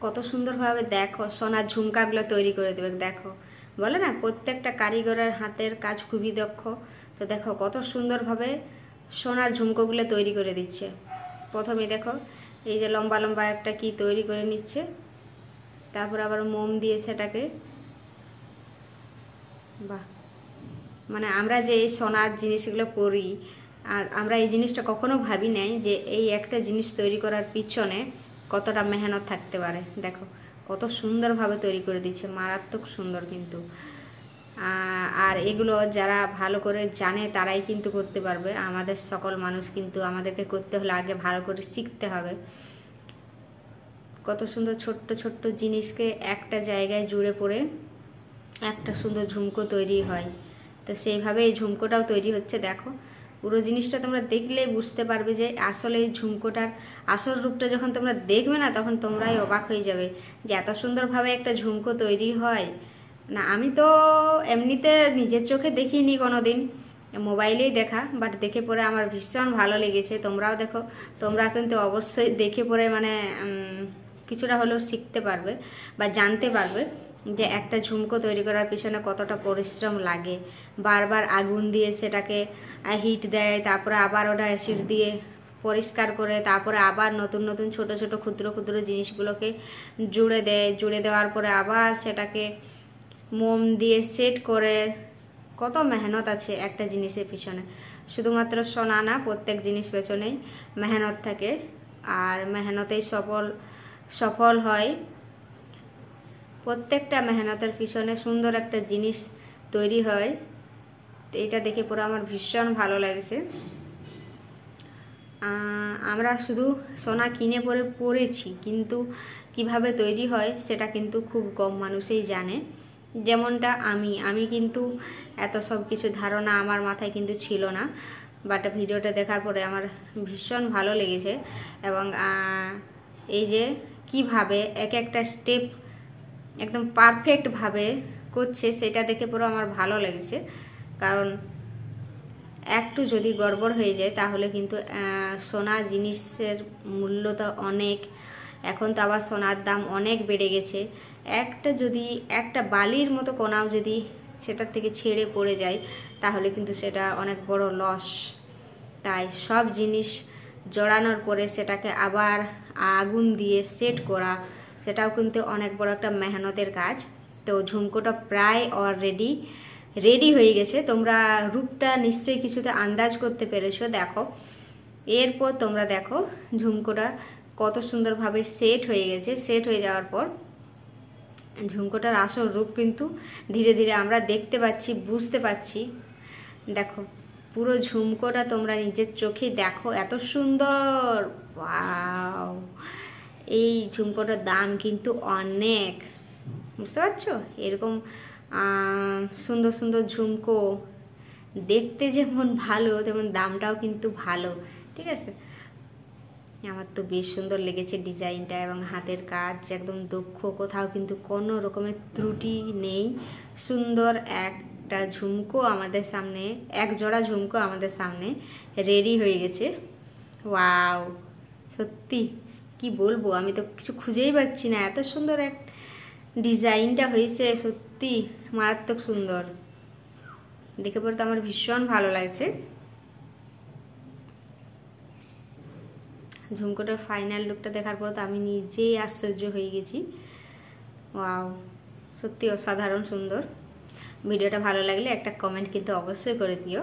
কত সুন্দরভাবে দেখো সোনার ঝুমকাগুলো তৈরি করে দেবে। দেখো বলে না প্রত্যেকটা কারিগরের হাতের কাজ খুবই দক্ষ। তো দেখো কত সুন্দরভাবে সোনার ঝুমকোগুলো তৈরি করে দিচ্ছে। প্রথমে দেখো এই যে লম্বা লম্বা একটা কি তৈরি করে নিচ্ছে, তারপর আবার মোম দিয়ে সেটাকে, বাহ, মানে আমরা যে এই সোনার জিনিসগুলো পরি, আর আমরা এই জিনিসটা কখনো ভাবি নাই যে এই একটা জিনিস তৈরি করার পিছনে কতটা মেহনত থাকতে পারে। দেখো কত সুন্দরভাবে তৈরি করে দিচ্ছে, মারাত্মক সুন্দর কিন্তু। আর এগুলো যারা ভালো করে জানে তারাই কিন্তু করতে পারবে। আমাদের সকল মানুষ কিন্তু আমাদেরকে করতে হলে আগে ভালো করে শিখতে হবে। কত সুন্দর ছোট্ট ছোট্ট জিনিসকে একটা জায়গায় জুড়ে পড়ে একটা সুন্দর ঝুমকো তৈরি হয়। তো সেইভাবে এই ঝুমকোটাও তৈরি হচ্ছে। দেখো পুরো জিনিসটা তোমরা দেখলেই বুঝতে পারবে যে আসলে এই ঝুমকোটার আসল রূপটা যখন তোমরা দেখবে না, তখন তোমরাই অবাক হয়ে যাবে যে এত সুন্দরভাবে একটা ঝুমকো তৈরি হয়। না আমি তো এমনিতে নিজের চোখে দেখিনি কোনো দিন, মোবাইলেই দেখা, বাট দেখে পরে আমার ভীষণ ভালো লেগেছে। তোমরাও দেখো, তোমরা কিন্তু অবশ্যই দেখে পরে মানে কিছুটা হলেও শিখতে পারবে বা জানতে পারবে যে একটা ঝুমকো তৈরি করার পিছনে কতটা পরিশ্রম লাগে। বারবার আগুন দিয়ে সেটাকে হিট দেয়, তারপরে আবার ওটা অ্যাসিড দিয়ে পরিষ্কার করে, তারপরে আবার নতুন নতুন ছোট ছোট ক্ষুদ্র ক্ষুদ্র জিনিসগুলোকে জুড়ে দেয়। জুড়ে দেওয়ার পরে আবার সেটাকে মোম দিয়ে সেট করে। কত মেহনত আছে একটা জিনিসের পিছনে। শুধুমাত্র সোনা না, প্রত্যেক জিনিস পেছনেই মেহনত থাকে, আর মেহনতেই সফল হয়। প্রত্যেকটা মেহনতের পিছনে সুন্দর একটা জিনিস তৈরি হয়। তো এটা দেখে পুরো আমার ভীষণ ভালো লাগছে। আমরা শুধু সোনা কিনে পরেছি, কিন্তু কিভাবে তৈরি হয় সেটা কিন্তু খুব কম মানুষই জানে। যেমনটা আমি কিন্তু এত সব কিছু ধারণা আমার মাথায় কিন্তু ছিল না, বাট ভিডিওটা দেখার পরে আমার ভীষণ ভালো লেগেছে। এবং এই যে কিভাবে এক একটা স্টেপ একদম পারফেক্টভাবে করছে সেটা দেখে পুরো আমার ভালো লেগেছে। কারণ একটু যদি গড়বড় হয়ে যায় তাহলে কিন্তু সোনা জিনিসের মূল্য তো অনেক, এখন তো আবার সোনার দাম অনেক বেড়ে গেছে। একটা বালির মতো কোনাও যদি সেটার থেকে ছেড়ে পড়ে যায় তাহলে কিন্তু সেটা অনেক বড় লস। তাই সব জিনিস জড়ানোর পরে সেটাকে আবার আগুন দিয়ে সেট করা, সেটাও কিন্তু অনেক বড় একটা মেহনতের কাজ। তো ঝুমকোটা প্রায় অলরেডি রেডি হয়ে গেছে। তোমরা রূপটা নিশ্চয়ই কিছুতে আন্দাজ করতে পেরেছো। দেখো এরপর তোমরা দেখো ঝুমকোটা কত সুন্দরভাবে সেট হয়ে গেছে। সেট হয়ে যাওয়ার পর ঝুমকোটার আসল রূপ কিন্তু ধীরে ধীরে আমরা দেখতে পাচ্ছি, বুঝতে পারছি। দেখো পুরো ঝুমকোটা তোমরা নিজের চোখে দেখো, এত সুন্দর। ওয়াও, এই ঝুমকোটার দাম কিন্তু অনেক, বুঝতে পারছো? এরকম সুন্দর সুন্দর ঝুমকো দেখতে যেমন ভালো তেমন দামটাও কিন্তু ভালো, ঠিক আছে? আমার তো বেশ সুন্দর লেগেছে ডিজাইনটা, এবং হাতের কাজ একদম দক্ষ, কোথাও কিন্তু কোনো রকমের ত্রুটি নেই। সুন্দর একটা ঝুমকো আমাদের সামনে, এক জোড়া ঝুমকো আমাদের সামনে রেডি হয়ে গেছে। ওয়াও, সত্যি কি বলবো, আমি তো কিছু খুঁজেই পাচ্ছি না, এত সুন্দর এক ডিজাইনটা হয়েছে, সত্যি মারাত্মক সুন্দর। দেখে পরে তো আমার ভীষণ ভালো লাগছে। ঝুমকোটার ফাইনাল লুকটা দেখার পর তো আমি নিজেই আশ্চর্য হয়ে গেছি। ওয়াও, সত্যি অসাধারণ সুন্দর। ভিডিওটা ভালো লাগলে একটা কমেন্ট কিন্তু অবশ্যই করে দিও।